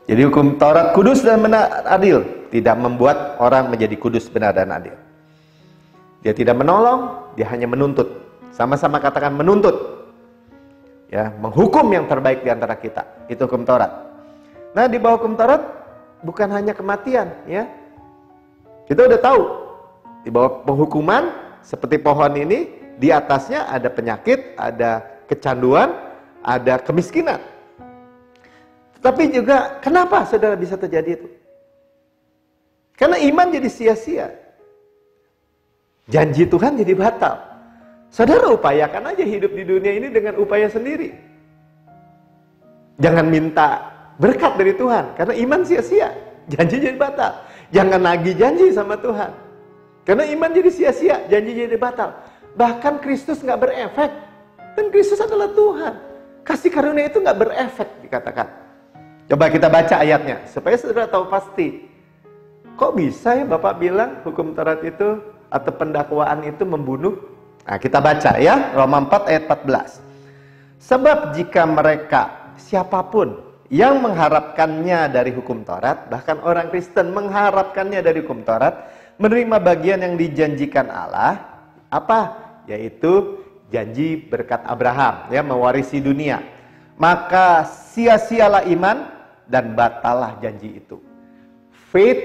Jadi hukum Taurat kudus dan benar adil, tidak membuat orang menjadi kudus, benar dan adil. Dia tidak menolong, dia hanya menuntut. Sama-sama katakan menuntut. Ya, menghukum yang terbaik di antara kita. Itu hukum Taurat. Nah, di bawah hukum Taurat bukan hanya kematian, ya. Kita udah tahu di bawah penghukuman seperti pohon ini, di atasnya ada penyakit, ada kecanduan, ada kemiskinan. Tapi juga kenapa saudara bisa terjadi itu? Karena iman jadi sia-sia. Janji Tuhan jadi batal. Saudara upayakan aja hidup di dunia ini dengan upaya sendiri. Jangan minta berkat dari Tuhan, karena iman sia-sia. Janji jadi batal. Jangan nagih janji sama Tuhan, karena iman jadi sia-sia, janji jadi batal. Bahkan Kristus nggak berefek. Dan Kristus adalah Tuhan. Kasih karunia itu nggak berefek dikatakan. Coba kita baca ayatnya, supaya saudara tahu pasti. Kok bisa ya Bapak bilang hukum Taurat itu atau pendakwaan itu membunuh? Nah, kita baca ya, Roma 4 ayat 14. Sebab jika mereka, siapapun yang mengharapkannya dari hukum Taurat, bahkan orang Kristen mengharapkannya dari hukum Taurat, menerima bagian yang dijanjikan Allah, apa? Yaitu janji berkat Abraham, ya, mewarisi dunia. Maka sia-sialah iman dan batallah janji itu. Faith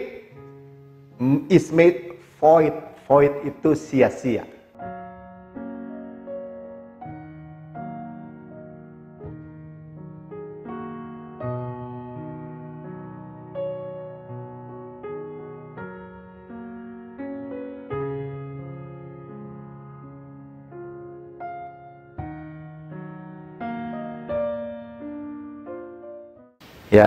is made void. Void itu sia-sia. Ya,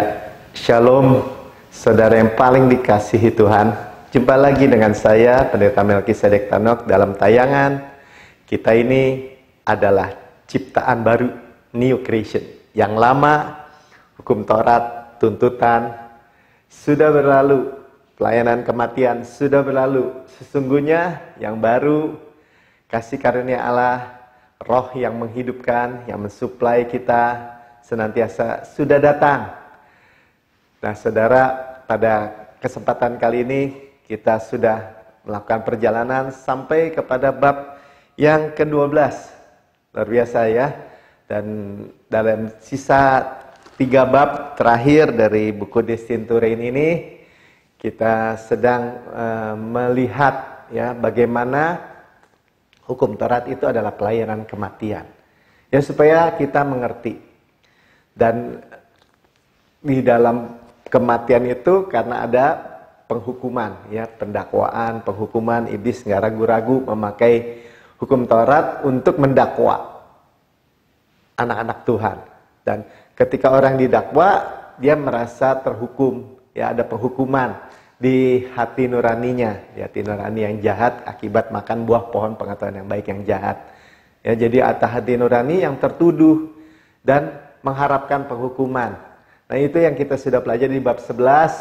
shalom saudara yang paling dikasihi Tuhan. Jumpa lagi dengan saya, Pendeta Melkisedek Tanok, dalam tayangan kita ini adalah ciptaan baru, new creation. Yang lama, hukum Taurat, tuntutan, sudah berlalu. Pelayanan kematian sudah berlalu. Sesungguhnya yang baru, kasih karunia Allah, roh yang menghidupkan, yang mensuplai kita, senantiasa sudah datang. Nah, saudara, pada kesempatan kali ini kita sudah melakukan perjalanan sampai kepada bab yang ke-12. Luar biasa ya. Dan dalam sisa 3 bab terakhir dari buku Destin to Reign ini, kita sedang melihat ya bagaimana hukum Taurat itu adalah pelayanan kematian. Ya, supaya kita mengerti. Dan di dalam kematian itu karena ada penghukuman, ya, pendakwaan, penghukuman. Iblis nggak ragu-ragu memakai hukum Taurat untuk mendakwa anak-anak Tuhan. Dan ketika orang didakwa, dia merasa terhukum, ya, ada penghukuman di hati nuraninya, di hati nurani yang jahat akibat makan buah pohon pengetahuan yang baik yang jahat. Ya, jadi atas hati nurani yang tertuduh dan mengharapkan penghukuman. Nah, itu yang kita sudah pelajari di bab 11,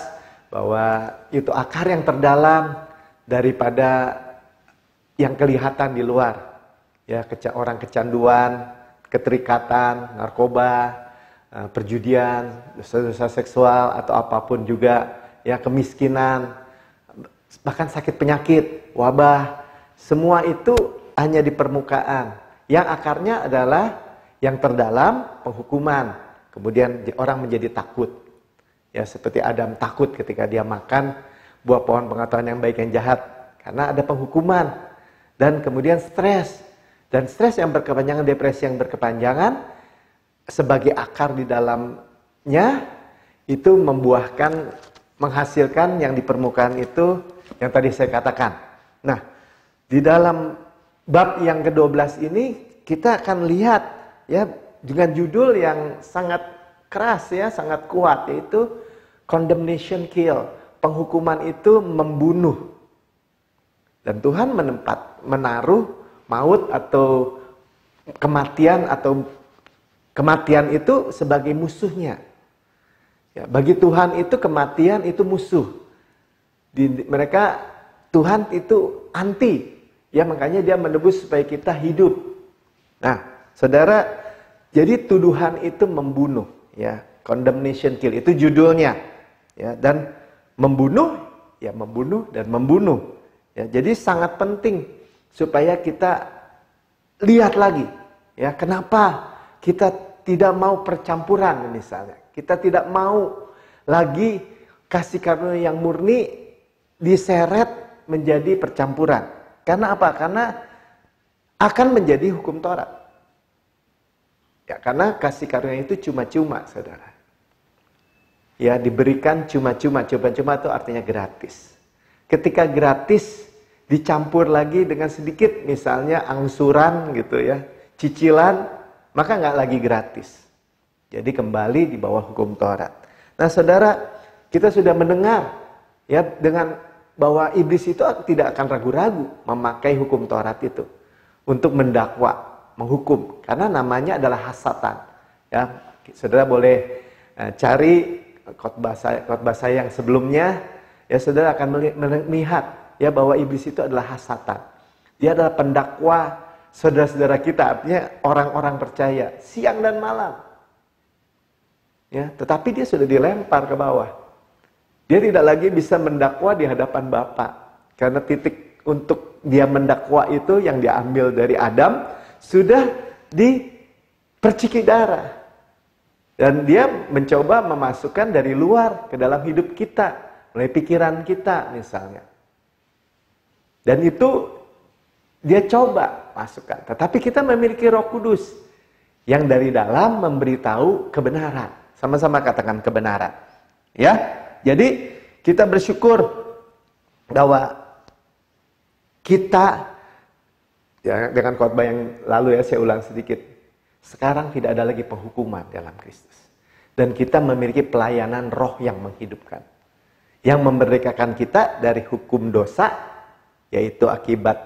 bahwa itu akar yang terdalam daripada yang kelihatan di luar. Ya, orang kecanduan, keterikatan, narkoba, perjudian, dosa-dosa seksual atau apapun juga, ya, kemiskinan, bahkan sakit penyakit, wabah, semua itu hanya di permukaan. Yang akarnya adalah yang terdalam, penghukuman. Kemudian orang menjadi takut. Ya, seperti Adam takut ketika dia makan buah pohon pengetahuan yang baik yang jahat. Karena ada penghukuman. Dan kemudian stres. Dan stres yang berkepanjangan, depresi yang berkepanjangan, sebagai akar di dalamnya, itu membuahkan, menghasilkan yang di permukaan itu, yang tadi saya katakan. Nah, di dalam bab yang ke-12 ini, kita akan lihat, ya, dengan judul yang sangat keras, ya, sangat kuat, yaitu condemnation kill. Penghukuman itu membunuh. Dan Tuhan menaruh maut atau kematian itu sebagai musuhnya. Ya, bagi Tuhan itu kematian itu musuh. Mereka, Tuhan itu anti. Ya, makanya dia menebus supaya kita hidup. Nah, saudara, jadi tuduhan itu membunuh, ya. Condemnation kill itu judulnya. Ya, dan membunuh, ya membunuh dan membunuh. Ya, jadi sangat penting supaya kita lihat lagi, ya kenapa kita tidak mau percampuran misalnya. Kita tidak mau lagi kasih karunia yang murni diseret menjadi percampuran. Karena apa? Karena akan menjadi hukum Taurat. Ya, karena kasih karunia itu cuma-cuma, saudara. Ya, diberikan cuma-cuma. Cuma-cuma itu artinya gratis. Ketika gratis dicampur lagi dengan sedikit, misalnya angsuran gitu ya, cicilan, maka nggak lagi gratis. Jadi kembali di bawah hukum Taurat. Nah, saudara, kita sudah mendengar ya dengan bahwa iblis itu tidak akan ragu-ragu memakai hukum Taurat itu untuk mendakwa, menghukum, karena namanya adalah hasatan. Ya, saudara boleh cari khotbah saya yang sebelumnya, ya saudara akan melihat ya bahwa iblis itu adalah hasatan. Dia adalah pendakwa saudara-saudara kita, artinya orang-orang percaya siang dan malam. Ya, tetapi dia sudah dilempar ke bawah. Dia tidak lagi bisa mendakwa di hadapan Bapa, karena titik untuk dia mendakwa itu yang diambil dari Adam sudah diperciki darah. Dan dia mencoba memasukkan dari luar ke dalam hidup kita, melalui pikiran kita misalnya. Dan itu dia coba masukkan. Tetapi kita memiliki Roh Kudus yang dari dalam memberitahu kebenaran. Sama-sama katakan kebenaran. Ya, jadi kita bersyukur bahwa kita, ya dengan khotbah yang lalu ya saya ulang sedikit. Sekarang tidak ada lagi penghukuman dalam Kristus. Dan kita memiliki pelayanan roh yang menghidupkan. Yang memerdekakan kita dari hukum dosa, yaitu akibat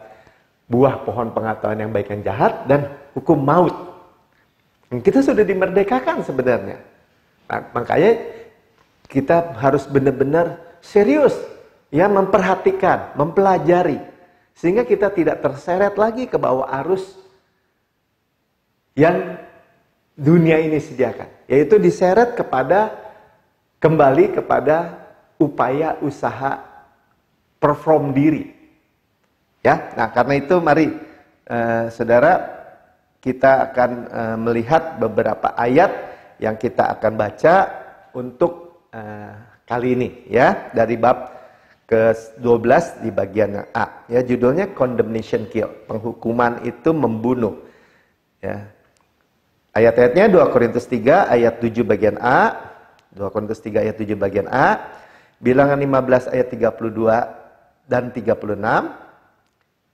buah pohon pengetahuan yang baik dan jahat, dan hukum maut. Dan kita sudah dimerdekakan sebenarnya. Nah, makanya kita harus benar-benar serius ya memperhatikan, mempelajari. Sehingga kita tidak terseret lagi ke bawah arus yang dunia ini sediakan, yaitu diseret kembali kepada upaya usaha perform diri. Ya, nah karena itu mari saudara kita akan melihat beberapa ayat yang kita akan baca untuk kali ini ya, dari bab ke-12 di bagian A. Ya, judulnya Condemnation Kill, penghukuman itu membunuh. Ya. Ayat-ayatnya 2 Korintus 3 ayat 7 bagian A, 2 Korintus 3 ayat 7 bagian A, Bilangan 15 ayat 32 dan 36,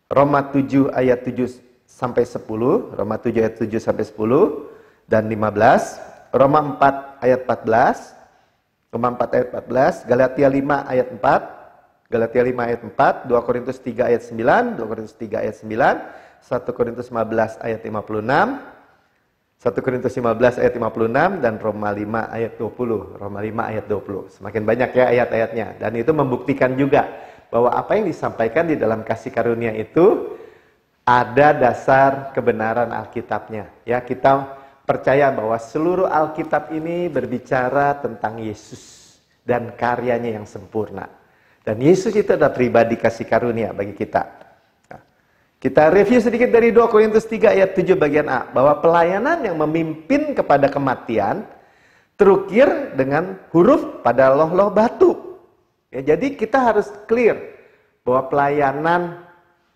Roma 7 ayat 7 sampai 10, Roma 7 ayat 7 sampai 10 dan 15, Roma 4 ayat 14, Roma 4 ayat 14, Galatia 5 ayat 4, Galatia 5 ayat 4, 2 Korintus 3 ayat 9, 2 Korintus 3 ayat 9, 1 Korintus 15 ayat 56, 1 Korintus 15 ayat 56 dan Roma 5 ayat 20. Roma 5 ayat 20. Semakin banyak ya ayat-ayatnya. Dan itu membuktikan juga bahwa apa yang disampaikan di dalam kasih karunia itu ada dasar kebenaran Alkitabnya. Ya, kita percaya bahwa seluruh Alkitab ini berbicara tentang Yesus dan karyanya yang sempurna. Dan Yesus itu adalah pribadi kasih karunia bagi kita. Kita review sedikit dari 2 Korintus 3 ayat 7 bagian A. Bahwa pelayanan yang memimpin kepada kematian terukir dengan huruf pada loh-loh batu. Ya, jadi kita harus clear bahwa pelayanan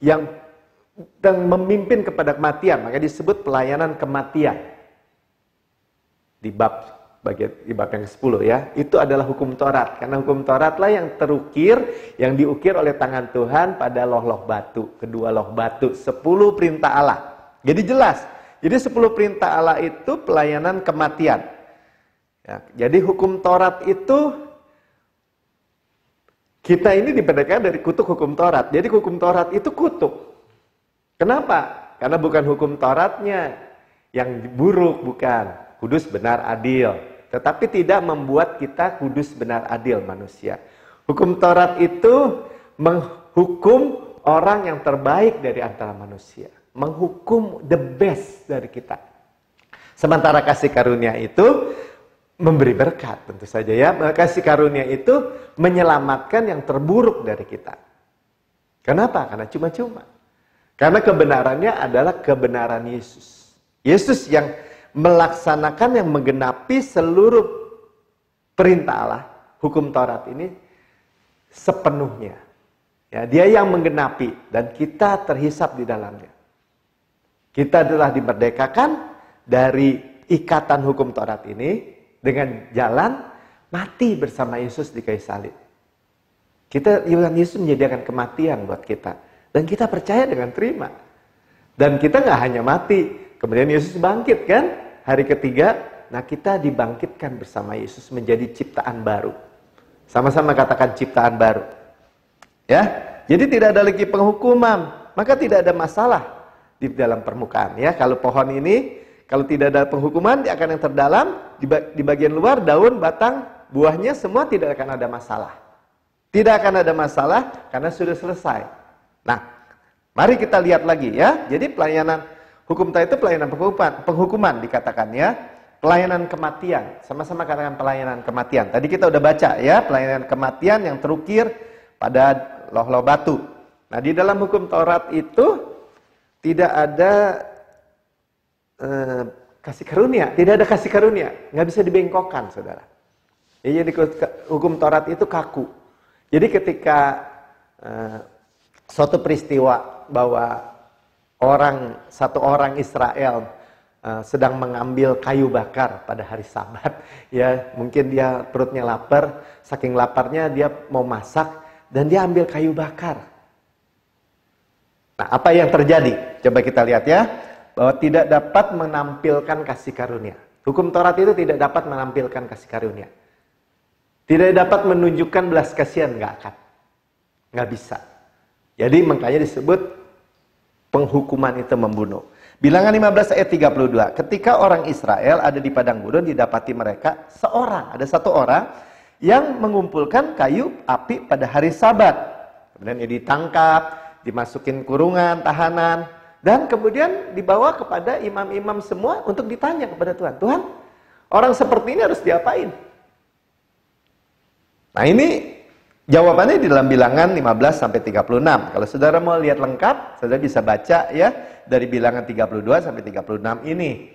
yang memimpin kepada kematian, maka disebut pelayanan kematian. Di bab yang ke-10 ya, itu adalah hukum Taurat. Karena hukum Tauratlah yang terukir, yang diukir oleh tangan Tuhan pada loh-loh batu, kedua loh batu, 10 perintah Allah. Jadi jelas. Jadi 10 perintah Allah itu pelayanan kematian. Ya, jadi hukum Taurat itu kita ini diberdekakan dari kutuk hukum Taurat. Jadi hukum Taurat itu kutuk. Kenapa? Karena bukan hukum Tauratnya yang buruk, bukan. Kudus, benar, adil. Tetapi tidak membuat kita kudus, benar, adil manusia. Hukum Taurat itu menghukum orang yang terbaik dari antara manusia. Menghukum the best dari kita. Sementara kasih karunia itu memberi berkat tentu saja ya. Kasih karunia itu menyelamatkan yang terburuk dari kita. Kenapa? Karena cuma-cuma. Karena kebenarannya adalah kebenaran Yesus. Yesus yang melaksanakan, yang menggenapi seluruh perintah Allah, hukum Taurat ini sepenuhnya. Ya, dia yang menggenapi dan kita terhisap di dalamnya. Kita telah dimerdekakan dari ikatan hukum Taurat ini dengan jalan mati bersama Yesus di kayu salib. Yesus menyediakan kematian buat kita dan kita percaya dengan terima. Dan kita nggak hanya mati, kemudian Yesus bangkit kan hari ketiga. Nah, kita dibangkitkan bersama Yesus menjadi ciptaan baru. Sama-sama katakan ciptaan baru. Ya, jadi tidak ada lagi penghukuman, maka tidak ada masalah di dalam permukaan. Ya, kalau pohon ini, kalau tidak ada penghukuman, dia akan yang terdalam, di bagian luar, daun, batang, buahnya semua tidak akan ada masalah. Tidak akan ada masalah karena sudah selesai. Nah, mari kita lihat lagi ya. Jadi pelayanan hukum Taurat itu pelayanan penghukuman dikatakan ya. Pelayanan kematian, sama-sama katakan pelayanan kematian. Tadi kita udah baca ya, pelayanan kematian yang terukir pada loh-loh batu. Nah, di dalam hukum Taurat itu tidak ada kasih karunia, tidak ada kasih karunia, nggak bisa dibengkokkan, saudara. Ya, jadi hukum Taurat itu kaku. Jadi ketika suatu peristiwa bahwa satu orang Israel sedang mengambil kayu bakar pada hari Sabat, ya mungkin dia perutnya lapar, saking laparnya dia mau masak dan dia ambil kayu bakar. Nah, apa yang terjadi? Coba kita lihat ya, bahwa tidak dapat menampilkan kasih karunia. Hukum Taurat itu tidak dapat menampilkan kasih karunia. Tidak dapat menunjukkan belas kasihan, nggak bisa. Jadi makanya disebut penghukuman itu membunuh. Bilangan 15 ayat 32. Ketika orang Israel ada di padang gurun, didapati mereka ada satu orang yang mengumpulkan kayu api pada hari Sabat. Kemudian dia ditangkap, dimasukin kurungan, tahanan, dan kemudian dibawa kepada imam-imam semua untuk ditanya kepada Tuhan. Tuhan, orang seperti ini harus diapain? Nah, ini jawabannya di dalam bilangan 15 sampai 36. Kalau saudara mau lihat lengkap, saudara bisa baca ya dari bilangan 32 sampai 36 ini.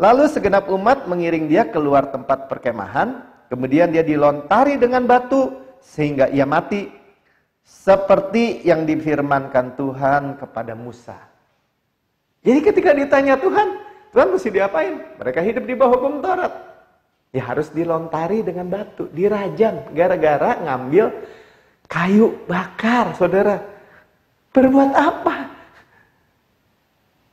Lalu segenap umat mengiring dia keluar tempat perkemahan, kemudian dia dilontari dengan batu sehingga ia mati seperti yang difirmankan Tuhan kepada Musa. Jadi ketika ditanya Tuhan mesti diapain? Mereka hidup di bawah hukum Taurat. Ya harus dilontari dengan batu, dirajam gara-gara ngambil kayu bakar, saudara. Berbuat apa?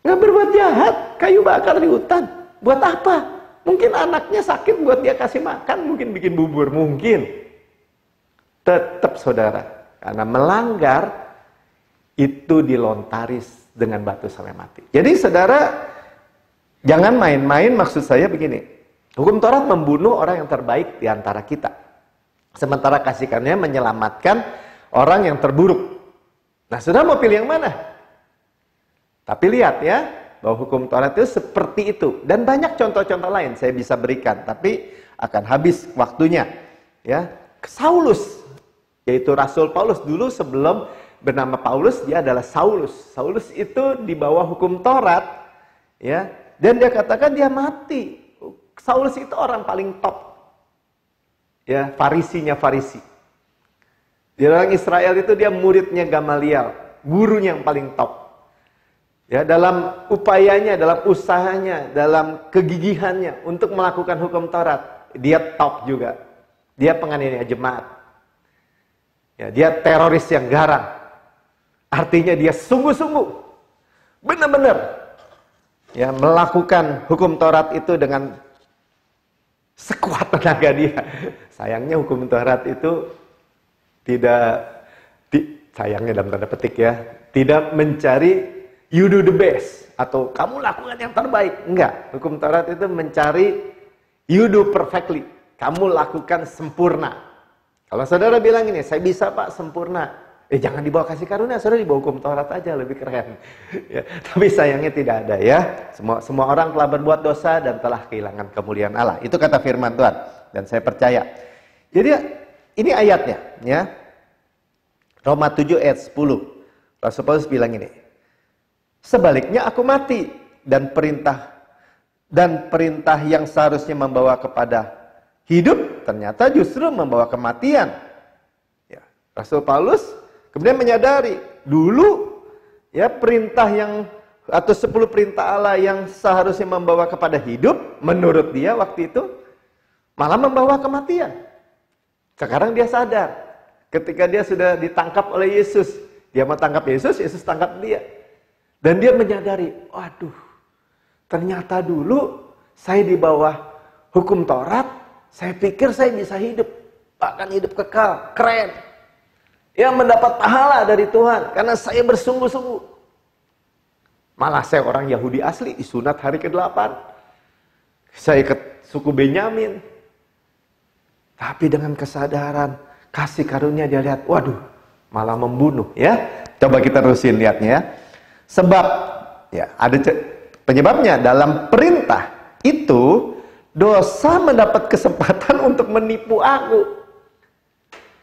Nggak berbuat jahat, kayu bakar di hutan. Buat apa? Mungkin anaknya sakit buat dia kasih makan, mungkin bikin bubur, mungkin. Tetap saudara, karena melanggar, itu dilontari dengan batu sampai mati. Jadi saudara, jangan main-main, maksud saya begini. Hukum Taurat membunuh orang yang terbaik di antara kita. Sementara kasih karunia menyelamatkan orang yang terburuk. Nah, saudara mau pilih yang mana? Tapi lihat ya, bahwa hukum Taurat itu seperti itu. Dan banyak contoh-contoh lain saya bisa berikan, tapi akan habis waktunya. Ya, Saulus, yaitu Rasul Paulus, dulu sebelum bernama Paulus, dia adalah Saulus. Saulus itu di bawah hukum Taurat, ya, dan dia katakan dia mati. Saulus itu orang paling top. Ya, farisinya Farisi. Di orang Israel itu dia muridnya Gamaliel, gurunya yang paling top. Ya, dalam upayanya, dalam usahanya, dalam kegigihannya untuk melakukan hukum Taurat, dia top juga. Dia penganiaya jemaat. Ya, dia teroris yang garang. Artinya dia sungguh-sungguh, benar-benar ya melakukan hukum Taurat itu dengan sekuat tenaga dia. Sayangnya hukum Taurat itu sayangnya dalam tanda petik ya, tidak mencari you do the best atau kamu lakukan yang terbaik. Enggak, hukum Taurat itu mencari you do perfectly. Kamu lakukan sempurna. Kalau saudara bilang ini, saya bisa Pak sempurna. Jangan dibawa kasih karunia, saudara, dibawa hukum Taurat aja, lebih keren. Ya, tapi sayangnya tidak ada ya. Semua orang telah berbuat dosa dan telah kehilangan kemuliaan Allah. Itu kata firman Tuhan, dan saya percaya. Jadi ini ayatnya ya. Roma 7 ayat 10. Rasul Paulus bilang ini. Sebaliknya aku mati, dan perintah yang seharusnya membawa kepada hidup ternyata justru membawa kematian. Ya, Rasul Paulus kemudian menyadari dulu ya perintah atau 10 perintah Allah yang seharusnya membawa kepada hidup, menurut dia waktu itu malah membawa kematian. Sekarang dia sadar ketika dia sudah ditangkap oleh Yesus, dia mau tangkap Yesus, Yesus tangkap dia. Dan dia menyadari, waduh, ternyata dulu saya di bawah hukum Taurat, saya pikir saya bisa hidup, bahkan hidup kekal, keren. Yang mendapat pahala dari Tuhan karena saya bersungguh-sungguh. Malah saya orang Yahudi asli, disunat hari ke-8. Saya ke suku Benyamin. Tapi dengan kesadaran, kasih karunia dia lihat, waduh, malah membunuh ya. Coba kita terusin lihatnya ya. Sebab ya ada penyebabnya dalam perintah itu dosa mendapat kesempatan untuk menipu aku.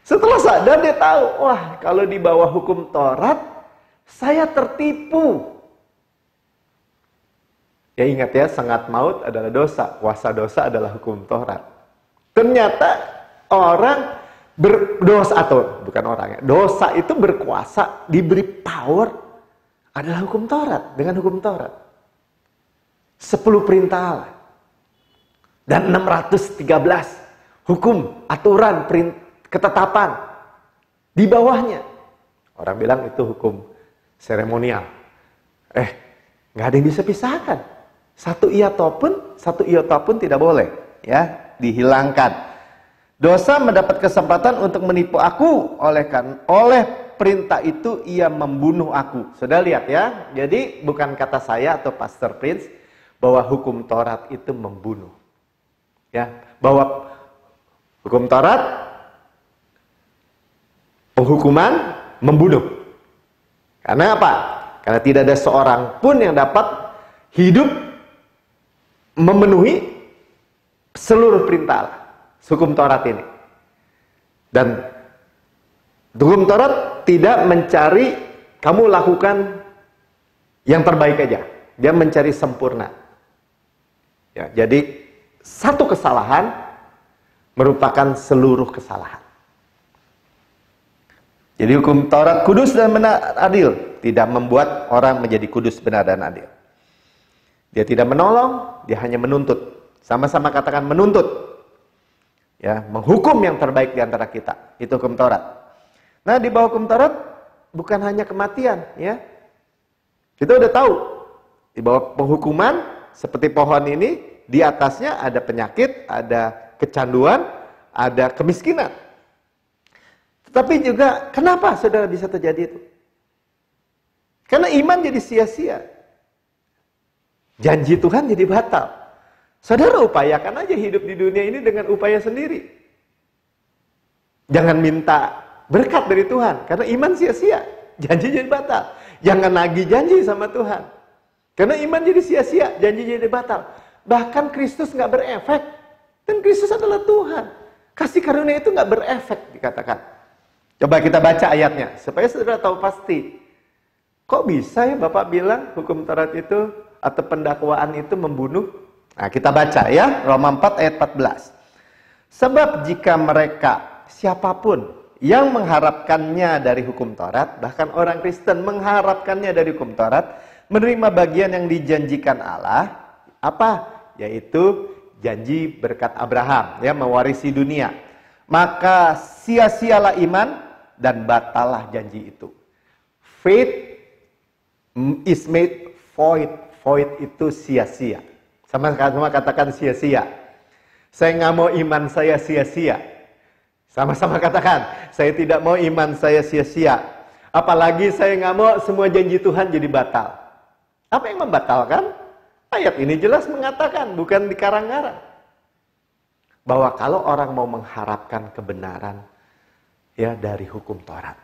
Setelah sadar dia tahu, wah kalau di bawah hukum Taurat, saya tertipu. Ya ingat ya, sengat maut adalah dosa, kuasa dosa adalah hukum Taurat. Ternyata orang berdosa, atau bukan orang ya, dosa itu berkuasa, diberi power adalah hukum Taurat, dengan hukum Taurat. 10 perintah Allah. Dan 613 hukum, aturan, ketetapan di bawahnya. Orang bilang itu hukum seremonial. Nggak ada yang bisa pisahkan. Satu iota pun tidak boleh ya dihilangkan. Dosa mendapat kesempatan untuk menipu aku, oleh perintah itu ia membunuh aku. Sudah lihat ya. Jadi bukan kata saya atau Pastor Prince bahwa hukum Taurat itu membunuh. Ya, bahwa hukum Taurat penghukuman membunuh. Karena apa? Karena tidak ada seorang pun yang dapat hidup memenuhi seluruh perintah Allah, hukum Taurat ini. Dan hukum Taurat tidak mencari kamu lakukan yang terbaik aja. Dia mencari sempurna. Ya, jadi satu kesalahan merupakan seluruh kesalahan. Jadi hukum Taurat kudus dan benar adil, tidak membuat orang menjadi kudus, benar dan adil. Dia tidak menolong, dia hanya menuntut. Sama-sama katakan menuntut. Ya, menghukum yang terbaik di antara kita. Itu hukum Taurat. Nah, di bawah hukum Taurat bukan hanya kematian, ya. Kita udah tahu. Di bawah penghukuman seperti pohon ini, di atasnya ada penyakit, ada kecanduan, ada kemiskinan. Tetapi juga, kenapa saudara bisa terjadi itu? Karena iman jadi sia-sia. Janji Tuhan jadi batal. Saudara upayakan aja hidup di dunia ini dengan upaya sendiri. Jangan minta berkat dari Tuhan, karena iman sia-sia. Janji jadi batal. Jangan nagih janji sama Tuhan. Karena iman jadi sia-sia, janji jadi batal. Bahkan Kristus nggak berefek. Dan Kristus adalah Tuhan. Kasih karunia itu nggak berefek, dikatakan. Coba kita baca ayatnya, supaya saudara tahu pasti. Kok bisa ya Bapak bilang hukum Taurat itu atau pendakwaan itu membunuh? Nah, kita baca ya, Roma 4 ayat 14. Sebab jika mereka, siapapun yang mengharapkannya dari hukum Taurat, bahkan orang Kristen mengharapkannya dari hukum Taurat, menerima bagian yang dijanjikan Allah, apa? Yaitu janji berkat Abraham, ya, mewarisi dunia. Maka sia-sialah iman dan batallah janji itu. Faith is made void. Void itu sia-sia. Sama-sama katakan sia-sia. Saya nggak mau iman saya sia-sia. Sama-sama katakan, saya tidak mau iman saya sia-sia. Apalagi saya nggak mau semua janji Tuhan jadi batal. Apa yang membatalkan? Ayat ini jelas mengatakan, bukan dikarang-karang. Bahwa kalau orang mau mengharapkan kebenaran ya dari hukum Taurat,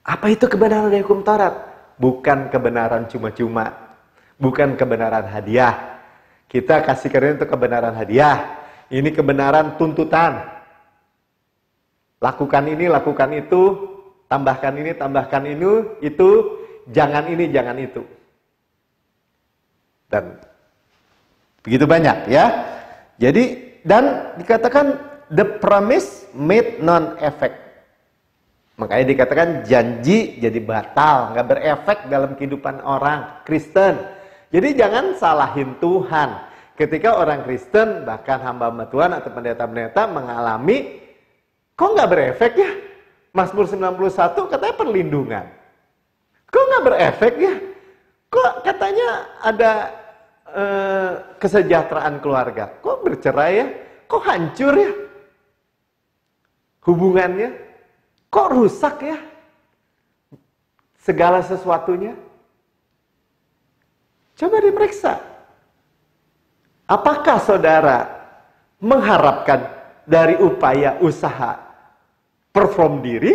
Apa itu kebenaran dari hukum Taurat? Bukan kebenaran cuma-cuma. Bukan kebenaran hadiah. Kita kasih karunia untuk kebenaran hadiah. Ini kebenaran tuntutan. Lakukan ini, lakukan itu. Tambahkan ini, tambahkan itu. Jangan ini, jangan itu. Dan begitu banyak ya. Jadi, dan dikatakan the promise made non-effect. Makanya dikatakan janji jadi batal, nggak berefek dalam kehidupan orang Kristen. Jadi jangan salahin Tuhan. Ketika orang Kristen, bahkan hamba-hamba Tuhan atau pendeta-pendeta mengalami, kok nggak berefek ya? Mazmur 91 katanya perlindungan. Kok nggak berefek ya? Kok katanya ada kesejahteraan keluarga? Kok bercerai ya? Kok hancur ya? Hubungannya? Kok rusak ya? Segala sesuatunya? Coba diperiksa. Apakah saudara mengharapkan dari upaya usaha perform diri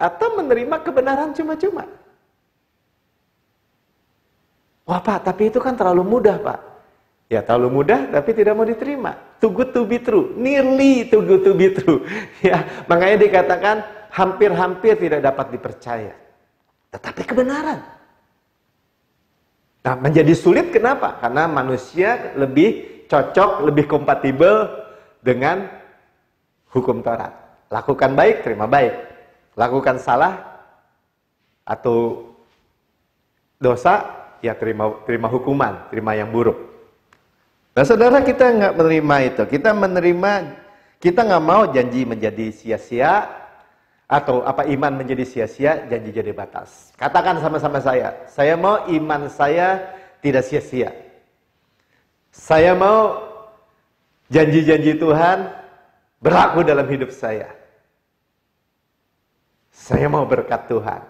atau menerima kebenaran cuma-cuma? Wah Pak, tapi itu kan terlalu mudah Pak. Ya terlalu mudah tapi tidak mau diterima. Too good to be true. Nearly too good to be true. Ya, makanya dikatakan hampir-hampir tidak dapat dipercaya. Tetapi kebenaran. Nah, menjadi sulit kenapa? Karena manusia lebih cocok, lebih kompatibel dengan hukum Taurat. Lakukan baik, terima baik. Lakukan salah atau dosa, ya terima hukuman, terima yang buruk. Nah saudara, kita nggak menerima itu. Kita nggak mau janji menjadi sia-sia, atau iman menjadi sia-sia, janji jadi batal. Katakan sama-sama saya mau iman saya tidak sia-sia. Saya mau janji-janji Tuhan berlaku dalam hidup saya. Saya mau berkat Tuhan.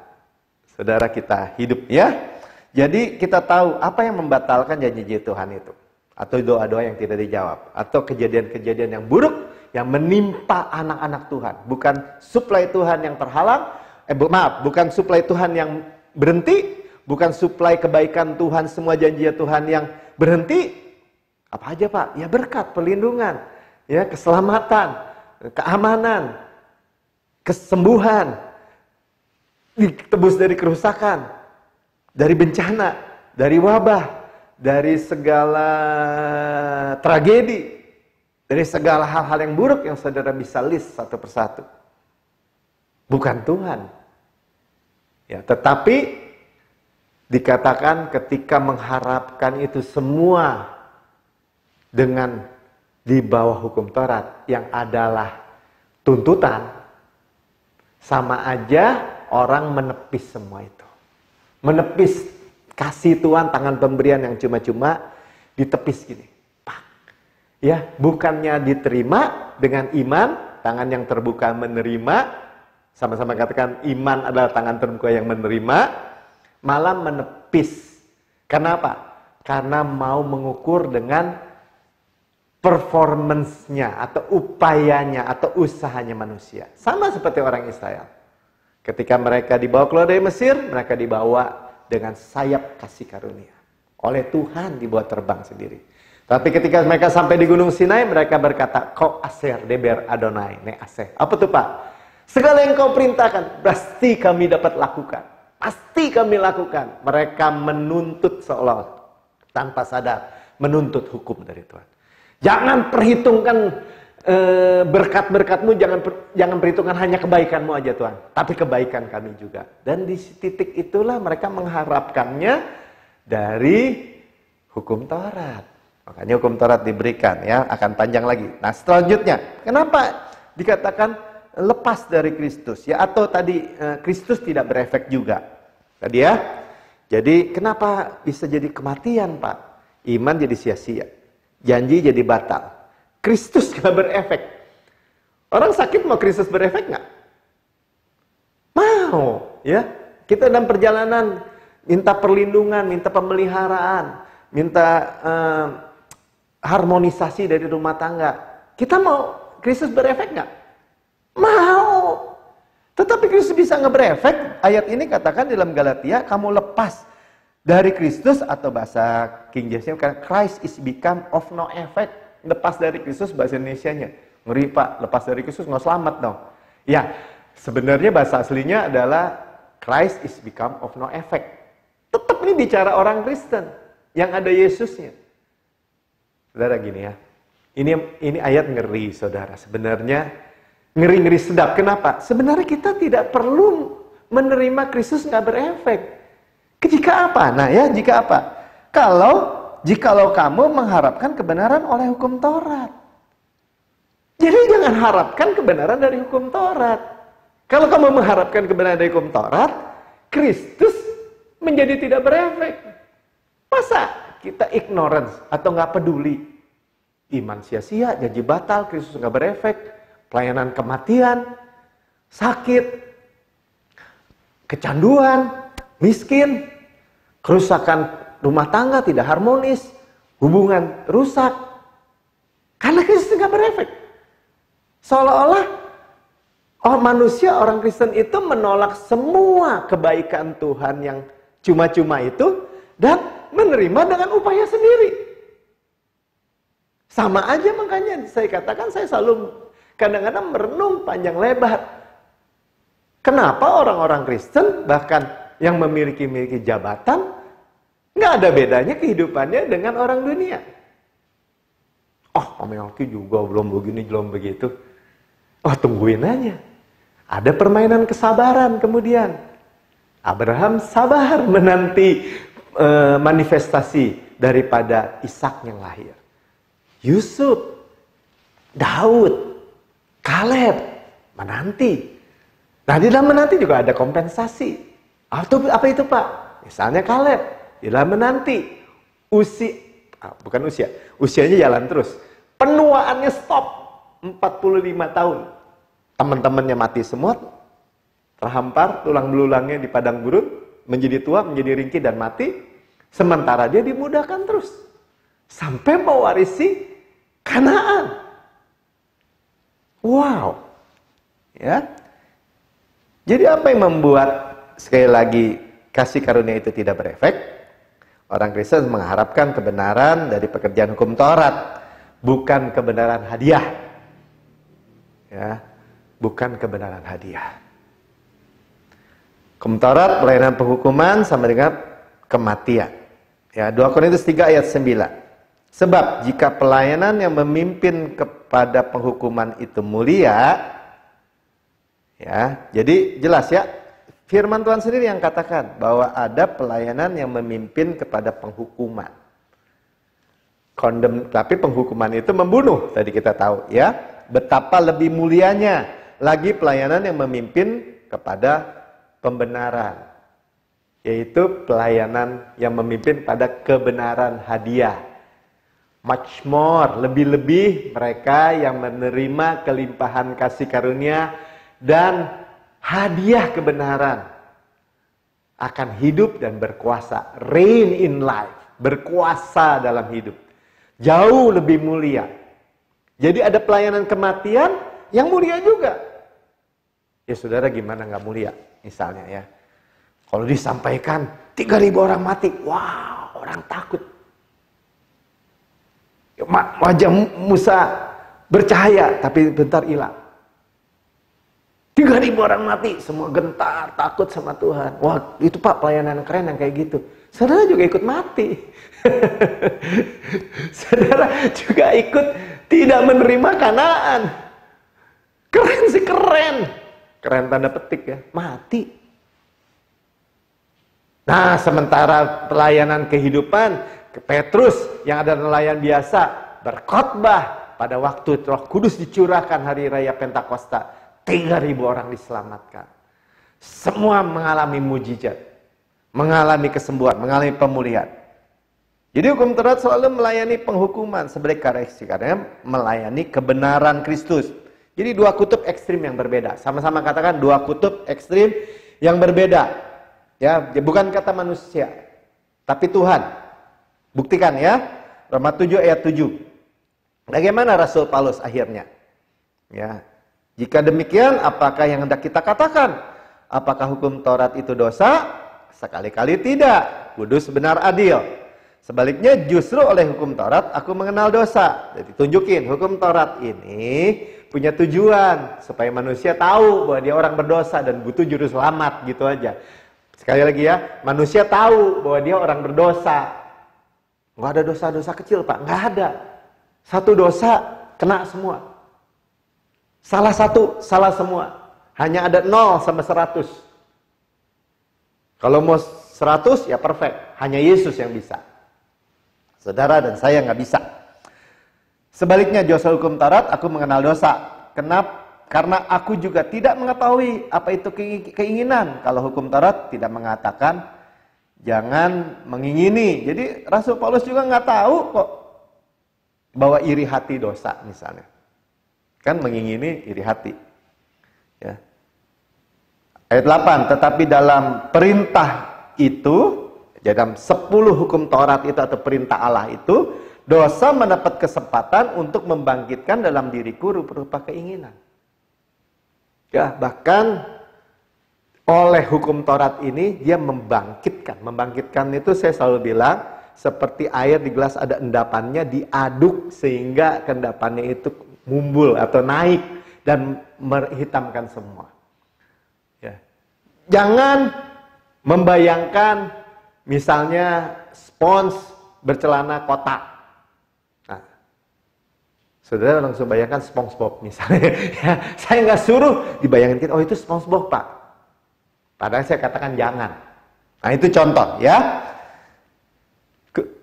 Saudara, kita hidup ya. Jadi kita tahu apa yang membatalkan janji-janji Tuhan itu. Atau doa-doa yang tidak dijawab, atau kejadian-kejadian yang buruk yang menimpa anak-anak Tuhan. Bukan suplai Tuhan yang terhalang, bukan suplai Tuhan yang berhenti, bukan suplai kebaikan Tuhan, semua janji Tuhan yang berhenti. Apa aja Pak? Ya berkat, perlindungan, ya keselamatan, keamanan, kesembuhan, ditebus dari kerusakan, dari bencana, dari wabah, dari segala tragedi, dari segala hal-hal yang buruk yang saudara bisa list satu persatu. Bukan Tuhan. Ya, tetapi dikatakan ketika mengharapkan itu semua dengan di bawah hukum Taurat yang adalah tuntutan, sama aja orang menepis semua itu. Menepis kasih Tuhan, tangan pemberian yang cuma-cuma ditepis gini. Pak. Ya, bukannya diterima dengan iman, tangan yang terbuka menerima, sama-sama katakan iman adalah tangan terbuka yang menerima, malah menepis. Kenapa? Karena mau mengukur dengan performance-nya atau upayanya atau usahanya manusia. Sama seperti orang Israel. Ketika mereka dibawa keluar dari Mesir, mereka dibawa dengan sayap kasih karunia. Oleh Tuhan dibuat terbang sendiri. Tapi ketika mereka sampai di Gunung Sinai, mereka berkata, Ko aser deber Adonai ne aseh. Apa tuh Pak? Segala yang kau perintahkan, pasti kami dapat lakukan. Pasti kami lakukan. Mereka menuntut seolah tanpa sadar. Menuntut hukum dari Tuhan. Jangan perhitungkan berkat-berkatmu, jangan perhitungkan hanya kebaikanmu aja Tuhan, tapi kebaikan kami juga. Dan di titik itulah mereka mengharapkannya dari hukum Taurat. Makanya hukum Taurat diberikan ya, akan panjang lagi. Nah selanjutnya, kenapa dikatakan lepas dari Kristus ya, atau tadi Kristus tidak berefek juga tadi ya. Jadi kenapa bisa jadi kematian Pak? Iman jadi sia-sia, janji jadi batal. Kristus gak berefek. Orang sakit mau Kristus berefek gak? Mau, ya. Kita dalam perjalanan minta perlindungan, minta pemeliharaan, minta harmonisasi dari rumah tangga. Kita mau Kristus berefek gak? Mau. Tetapi Kristus bisa ngeberefek. Ayat ini katakan dalam Galatia, kamu lepas dari Kristus, atau bahasa King James-nya, Christ is become of no effect. Lepas dari Kristus bahasa Indonesianya. Ngeri Pak, lepas dari Kristus nggak selamat dong. Ya, sebenarnya bahasa aslinya adalah Christ is become of no effect. Tetap ini bicara orang Kristen yang ada Yesusnya. Saudara gini ya, ini ayat ngeri saudara. Sebenarnya ngeri-ngeri sedap. Kenapa? Sebenarnya kita tidak perlu menerima Kristus nggak berefek. Jika apa? Nah ya, jika apa? Jikalau kamu mengharapkan kebenaran oleh hukum Taurat. Jadi jangan harapkan kebenaran dari hukum Taurat. Kalau kamu mengharapkan kebenaran dari hukum Taurat, Kristus menjadi tidak berefek. Masa kita ignorance atau nggak peduli? Iman sia-sia, janji batal, Kristus nggak berefek, pelayanan kematian, sakit, kecanduan, miskin, kerusakan rumah tangga tidak harmonis, hubungan rusak, karena Kristus nggak berefek. Seolah-olah manusia, orang Kristen itu menolak semua kebaikan Tuhan yang cuma-cuma itu dan menerima dengan upaya sendiri. Sama aja, makanya saya katakan, saya selalu kadang-kadang merenung panjang lebar. Kenapa orang-orang Kristen bahkan yang memiliki jabatan nggak ada bedanya kehidupannya dengan orang dunia? Oh, Melki juga belum begini, belum begitu. Oh, tungguin aja. Ada permainan kesabaran kemudian. Abraham sabar menanti manifestasi daripada Ishak yang lahir. Yusuf, Daud, Kaleb menanti. Nah, di dalam menanti juga ada kompensasi. Apa itu Pak? Misalnya Kaleb, di dalam menanti usianya jalan terus. Penuaannya stop 45 tahun. Teman-temannya mati semua, terhampar tulang belulangnya di padang gurun, menjadi tua, menjadi ringkih dan mati. Sementara dia dimudahkan terus sampai mewarisi Kanaan. Wow. Ya. Jadi apa yang membuat sekali lagi kasih karunia itu tidak berefek? Orang Kristen mengharapkan kebenaran dari pekerjaan hukum Taurat, bukan kebenaran hadiah. Ya, bukan kebenaran hadiah. Hukum Taurat, pelayanan penghukuman sama dengan kematian. Ya, 2 Korintus 3 ayat 9. Sebab jika pelayanan yang memimpin kepada penghukuman itu mulia, ya, jadi jelas ya, firman Tuhan sendiri yang katakan bahwa ada pelayanan yang memimpin kepada penghukuman. Tapi penghukuman itu membunuh, tadi kita tahu ya. Betapa lebih mulianya lagi pelayanan yang memimpin kepada pembenaran, yaitu pelayanan yang memimpin pada kebenaran hadiah. Much more, lebih-lebih mereka yang menerima kelimpahan kasih karunia dan hadiah kebenaran akan hidup dan berkuasa, reign in life, berkuasa dalam hidup, jauh lebih mulia. Jadi ada pelayanan kematian yang mulia juga. Ya saudara, gimana nggak mulia? Misalnya ya, kalau disampaikan 3.000 orang mati, wow, orang takut. Wajah Musa bercahaya, tapi bentar hilang. 3.000 orang mati, semua gentar, takut sama Tuhan. Wah, itu Pak pelayanan keren yang kayak gitu. Saudara juga ikut mati. Saudara juga ikut tidak menerima Kanaan. Keren sih, keren. Keren tanda petik ya, mati. Nah, sementara pelayanan kehidupan, Petrus yang ada nelayan biasa berkhotbah pada waktu Roh Kudus dicurahkan hari raya Pentakosta, 3.000 orang diselamatkan. Semua mengalami mujizat, mengalami kesembuhan, mengalami pemulihan. Jadi hukum Taurat selalu melayani penghukuman sebagai koreksi, karena melayani kebenaran Kristus. Jadi dua kutub ekstrim yang berbeda. Sama-sama katakan dua kutub ekstrim yang berbeda. Ya, bukan kata manusia, tapi Tuhan. Buktikan ya, Roma 7 ayat 7. Bagaimana Rasul Paulus akhirnya? Ya, Jika demikian, apakah yang hendak kita katakan? Apakah hukum Taurat itu dosa? Sekali-kali tidak. Kudus, benar, adil. Sebaliknya justru oleh hukum Taurat aku mengenal dosa. Jadi tunjukin hukum Taurat ini punya tujuan supaya manusia tahu bahwa dia orang berdosa dan butuh juru selamat, gitu aja. Sekali lagi ya, manusia tahu bahwa dia orang berdosa. Nggak ada dosa-dosa kecil, Pak. Nggak ada. Satu dosa kena semua. Salah satu, salah semua. Hanya ada 0 sampai 100. Kalau mau 100 ya perfect. Hanya Yesus yang bisa. Saudara dan saya nggak bisa. Sebaliknya dosa hukum Taurat aku mengenal dosa. Kenapa? Karena aku juga tidak mengetahui apa itu keinginan. Kalau hukum Taurat tidak mengatakan jangan mengingini. Jadi Rasul Paulus juga nggak tahu kok bahwa iri hati dosa misalnya. Kan mengingini iri hati. Ya. Ayat 8, tetapi dalam perintah itu, dalam 10 hukum Taurat itu atau perintah Allah itu, dosa mendapat kesempatan untuk membangkitkan dalam diriku rupa-rupa keinginan. Ya, bahkan oleh hukum Taurat ini dia membangkitkan. Membangkitkan itu saya selalu bilang seperti air di gelas ada endapannya, diaduk sehingga endapannya itu mumbul atau naik dan menghitamkan semua. Ya. Jangan membayangkan misalnya spons bercelana kotak. Nah, saudara langsung bayangkan SpongeBob misalnya. Ya, saya nggak suruh dibayangin, oh itu SpongeBob Pak. Padahal saya katakan jangan. Nah itu contoh ya.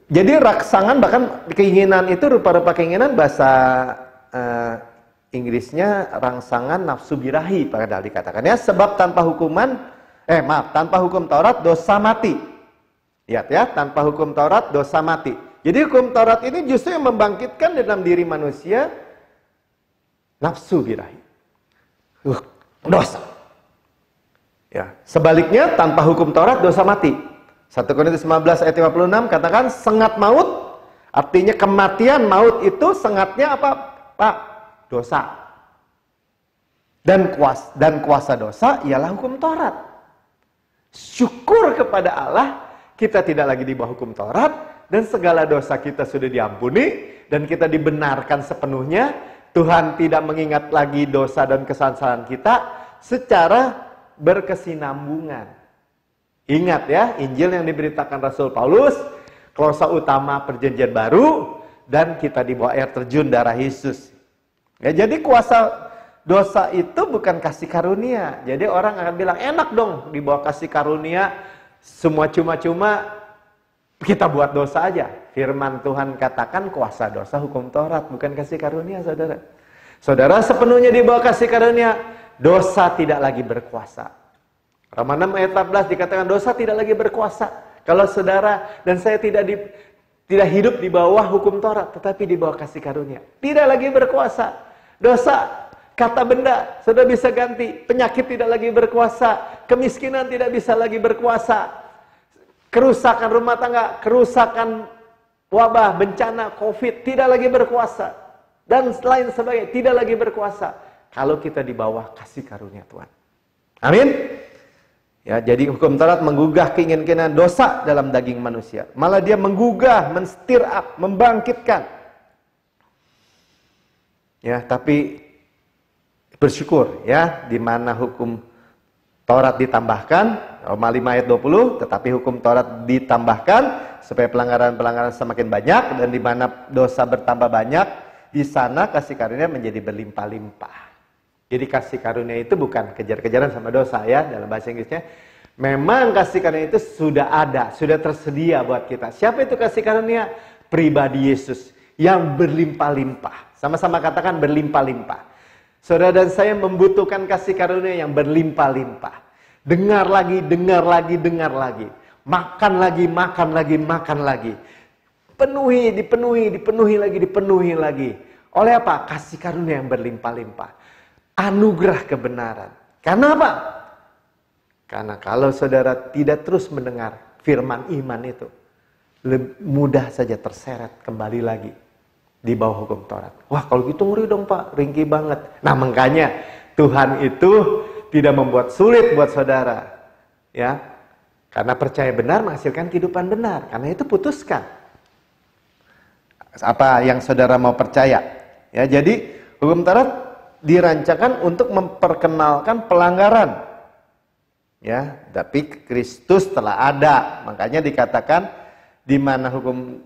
Jadi rangsangan bahkan keinginan itu rupa-rupa keinginan bahasa Inggrisnya rangsangan nafsu birahi padahal dikatakan ya, sebab tanpa hukum Taurat dosa mati. Lihat ya, tanpa hukum Taurat dosa mati. Jadi hukum Taurat ini justru yang membangkitkan dalam diri manusia nafsu birahi. Dosa. Ya, sebaliknya tanpa hukum Taurat dosa mati. 1 Korintus 15 ayat 56 katakan sengat maut, artinya kematian, maut itu sengatnya apa? Pak, dosa. Dan kuasa dosa ialah hukum Taurat. Syukur kepada Allah, kita tidak lagi di bawah hukum Taurat dan segala dosa kita sudah diampuni dan kita dibenarkan sepenuhnya. Tuhan tidak mengingat lagi dosa dan kesalahan kita secara berkesinambungan. Ingat ya, Injil yang diberitakan Rasul Paulus, klausa utama perjanjian baru, dan kita di bawah air terjun darah Yesus. Ya, jadi kuasa dosa itu bukan kasih karunia. Jadi orang akan bilang, enak dong di bawah kasih karunia, semua cuma-cuma, kita buat dosa aja. Firman Tuhan katakan kuasa dosa hukum Taurat, bukan kasih karunia, saudara. Saudara sepenuhnya di bawah kasih karunia, dosa tidak lagi berkuasa. Roma 6 ayat 14 dikatakan dosa tidak lagi berkuasa. Kalau saudara dan saya tidak hidup di bawah hukum Taurat, tetapi di bawah kasih karunia, tidak lagi berkuasa. Dosa, kata benda, sudah bisa ganti. Penyakit tidak lagi berkuasa. Kemiskinan tidak bisa lagi berkuasa. Kerusakan rumah tangga, kerusakan wabah, bencana, COVID, tidak lagi berkuasa. Dan lain sebagainya, tidak lagi berkuasa. Kalau kita di bawah kasih karunia Tuhan. Amin. Ya, jadi hukum Taurat menggugah keinginan dosa dalam daging manusia. Malah dia menggugah, men-stir up, membangkitkan. Ya, tapi bersyukur ya, di mana hukum Taurat ditambahkan, Roma 5 ayat 20, tetapi hukum Taurat ditambahkan supaya pelanggaran-pelanggaran semakin banyak, dan di mana dosa bertambah banyak, di sana kasih karunia menjadi berlimpah-limpah. Jadi kasih karunia itu bukan kejar-kejaran sama dosa ya, dalam bahasa Inggrisnya. Memang kasih karunia itu sudah ada, sudah tersedia buat kita. Siapa itu kasih karunia? Pribadi Yesus yang berlimpah-limpah. Sama-sama katakan berlimpah-limpah. Saudara dan saya membutuhkan kasih karunia yang berlimpah-limpah. Dengar lagi, dengar lagi, dengar lagi. Makan lagi, makan lagi, makan lagi. Penuhi, dipenuhi lagi. Oleh apa? Kasih karunia yang berlimpah-limpah. Anugerah kebenaran. Karena apa? Karena kalau saudara tidak terus mendengar firman iman itu, mudah saja terseret kembali lagi di bawah hukum Taurat. Wah, kalau gitu ngeri dong Pak, ringkih banget. Nah, makanya Tuhan itu tidak membuat sulit buat saudara, ya. Karena percaya benar menghasilkan kehidupan benar. Karena itu putuskan apa yang saudara mau percaya. Ya, jadi hukum Taurat dirancangkan untuk memperkenalkan pelanggaran. Ya, tapi Kristus telah ada. Makanya dikatakan di mana hukum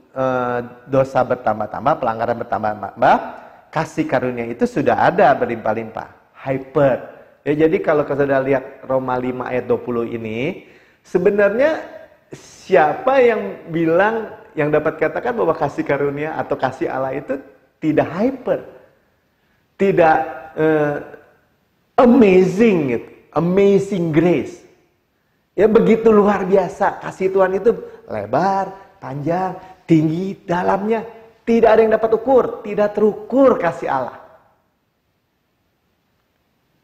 dosa bertambah-tambah, pelanggaran bertambah-tambah, kasih karunia itu sudah ada berlimpah-limpah. Hyper. Ya, jadi kalau saudara lihat Roma 5 ayat 20 ini, sebenarnya siapa yang bilang, yang dapat katakan bahwa kasih karunia atau kasih Allah itu tidak hyper, tidak amazing gitu, amazing grace. Ya, begitu luar biasa kasih Tuhan itu, lebar, panjang, tinggi, dalamnya tidak ada yang dapat ukur, tidak terukur kasih Allah.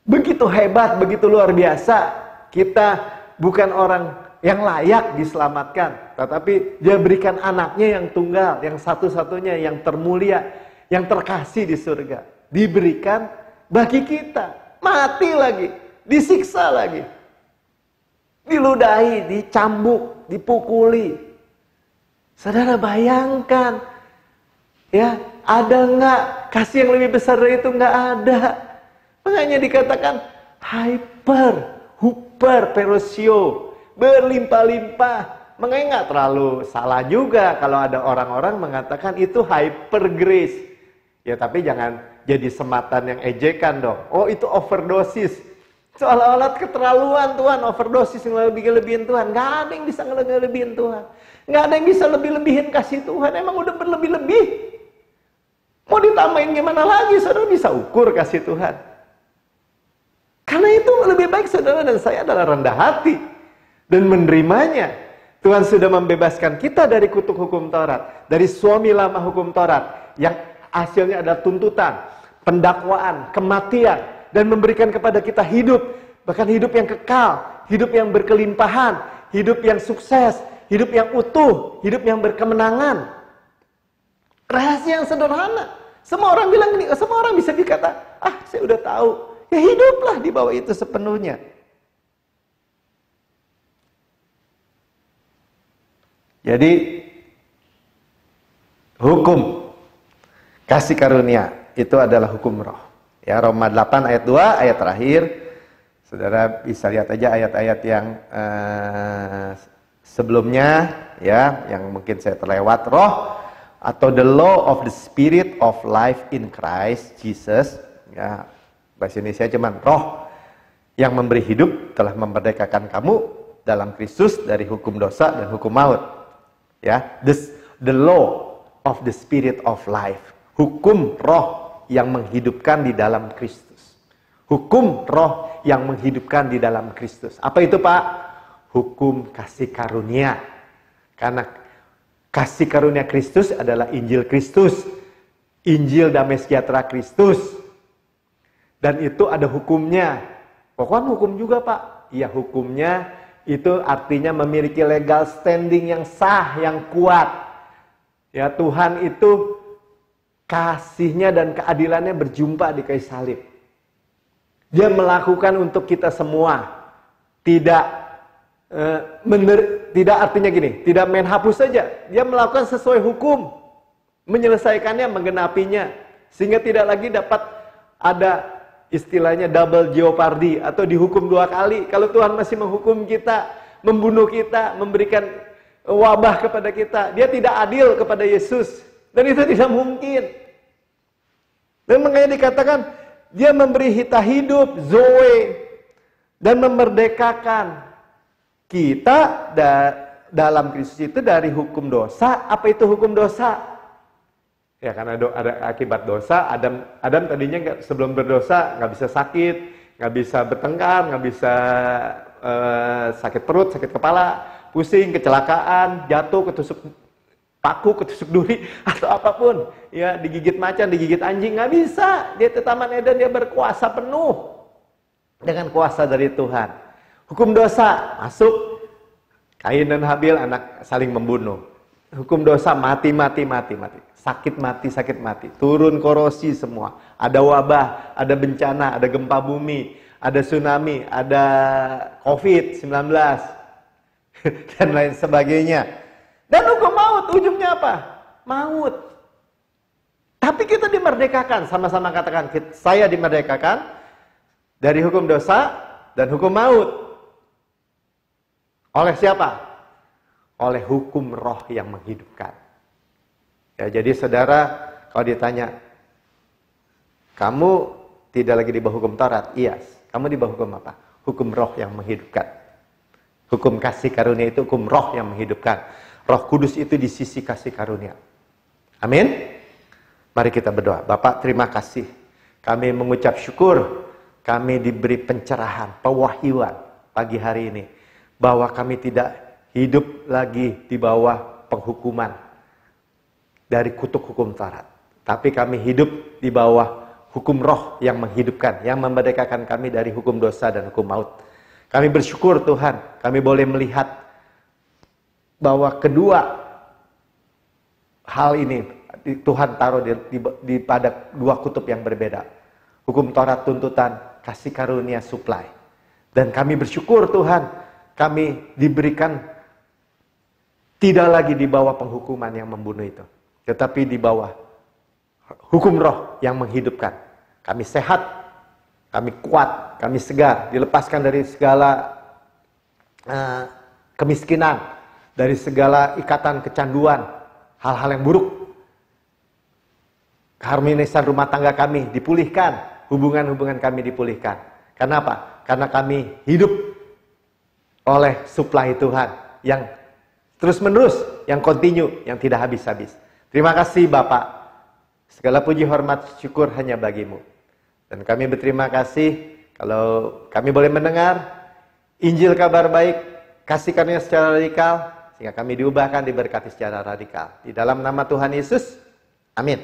Begitu hebat, begitu luar biasa. Kita bukan orang yang layak diselamatkan, tetapi Dia berikan anaknya yang tunggal, yang satu-satunya, yang termulia, yang terkasih di surga. Diberikan bagi kita. Mati lagi, disiksa lagi, diludahi, dicambuk, dipukuli. Saudara bayangkan, ya, ada nggak kasih yang lebih besar dari itu? Nggak ada. Makanya dikatakan hyper, perosio, berlimpah-limpah. Makanya nggak terlalu salah juga kalau ada orang-orang mengatakan itu hyper grace. Ya, tapi jangan jadi sematan yang ejekan dong. Oh, itu overdosis. Seolah-olah keterlaluan Tuhan, overdosis yang lebih-lebihin Tuhan. Nggak ada yang bisa lebih-lebihin Tuhan. Nggak ada yang bisa lebih-lebihin kasih Tuhan. Emang udah berlebih-lebih. Mau ditambahin gimana lagi? Saudara bisa ukur kasih Tuhan. Karena itu lebih baik saudara dan saya adalah rendah hati dan menerimanya. Tuhan sudah membebaskan kita dari kutuk hukum Taurat, dari suami lama hukum Taurat yang hasilnya adalah tuntutan, pendakwaan, kematian, dan memberikan kepada kita hidup, bahkan hidup yang kekal, hidup yang berkelimpahan, hidup yang sukses, hidup yang utuh, hidup yang berkemenangan. Rahasia yang sederhana. Semua orang bilang gini, semua orang bisa dikata, saya udah tahu. Ya, hiduplah di bawah itu sepenuhnya. Jadi hukum kasih karunia itu adalah hukum roh. Ya, Roma 8 ayat 2 ayat terakhir. Saudara bisa lihat aja ayat-ayat yang sebelumnya, ya, yang mungkin saya terlewat. Roh atau the law of the spirit of life in Christ Jesus, ya. Bahasa Indonesia cuman roh yang memberi hidup telah memerdekakan kamu dalam Kristus dari hukum dosa dan hukum maut. Ya, the law of the spirit of life. Hukum roh yang menghidupkan di dalam Kristus. Hukum roh yang menghidupkan di dalam Kristus. Apa itu, Pak? Hukum kasih karunia. Karena kasih karunia Kristus adalah Injil Kristus. Injil damai sejahtera Kristus. Dan itu ada hukumnya. Pokoknya hukum juga, Pak. Iya, hukumnya itu artinya memiliki legal standing yang sah, yang kuat. Ya, Tuhan itu kasihnya dan keadilannya berjumpa di kayu salib. Dia melakukan untuk kita semua. Tidak artinya gini, tidak main hapus saja. Dia melakukan sesuai hukum. Menyelesaikannya, menggenapinya. Sehingga tidak lagi dapat ada istilahnya double jeopardy atau dihukum 2 kali. Kalau Tuhan masih menghukum kita, membunuh kita, memberikan wabah kepada kita, Dia tidak adil kepada Yesus. Dan itu tidak mungkin. Dan makanya dikatakan Dia memberi kita hidup, zoe, dan memerdekakan kita dalam Kristus itu dari hukum dosa. Apa itu hukum dosa? Ya, karena ada akibat dosa. Adam tadinya sebelum berdosa nggak bisa sakit, nggak bisa bertengkar, nggak bisa sakit perut, sakit kepala, pusing, kecelakaan, jatuh, ketusuk paku, ketusuk duri, atau apapun. Ya, digigit macan, digigit anjing, nggak bisa. Dia ke Taman Eden, dia berkuasa penuh dengan kuasa dari Tuhan. Hukum dosa masuk, Kain dan Habil anak saling membunuh. Hukum dosa mati. Sakit mati. Turun korosi semua. Ada wabah, ada bencana, ada gempa bumi, ada tsunami, ada COVID-19 dan lain sebagainya. Dan hukum maut ujungnya apa? Maut. Tapi kita dimerdekakan, sama-sama katakan, saya dimerdekakan dari hukum dosa dan hukum maut. Oleh siapa? Oleh hukum roh yang menghidupkan. Ya, jadi saudara, kalau ditanya, kamu tidak lagi di bawah hukum Taurat? Iya. Kamu di bawah hukum apa? Hukum roh yang menghidupkan. Hukum kasih karunia itu hukum roh yang menghidupkan. Roh Kudus itu di sisi kasih karunia. Amin. Mari kita berdoa. Bapak, terima kasih. Kami mengucap syukur. Kami diberi pencerahan, pewahyuan pagi hari ini. Bahwa kami tidak hidup lagi di bawah penghukuman dari kutuk hukum Taurat. Tapi kami hidup di bawah hukum roh yang menghidupkan, yang memerdekakan kami dari hukum dosa dan hukum maut. Kami bersyukur Tuhan, kami boleh melihat bahwa kedua hal ini Tuhan taruh pada dua kutub yang berbeda. Hukum Taurat tuntutan, kasih karunia supply. Dan kami bersyukur Tuhan, kami diberikan tidak lagi di bawah penghukuman yang membunuh itu, tetapi di bawah hukum roh yang menghidupkan. Kami sehat, kami kuat, kami segar, dilepaskan dari segala kemiskinan, dari segala ikatan kecanduan, hal-hal yang buruk. Keharmonisan rumah tangga kami dipulihkan, hubungan-hubungan kami dipulihkan. Kenapa? Karena kami hidup oleh suplai Tuhan yang terus-menerus, yang kontinu, yang tidak habis-habis. Terima kasih Bapak. Segala puji hormat syukur hanya bagimu. Dan kami berterima kasih kalau kami boleh mendengar Injil kabar baik, kasih karunia secara radikal, sehingga kami diubahkan, diberkati secara radikal. Di dalam nama Tuhan Yesus, amin.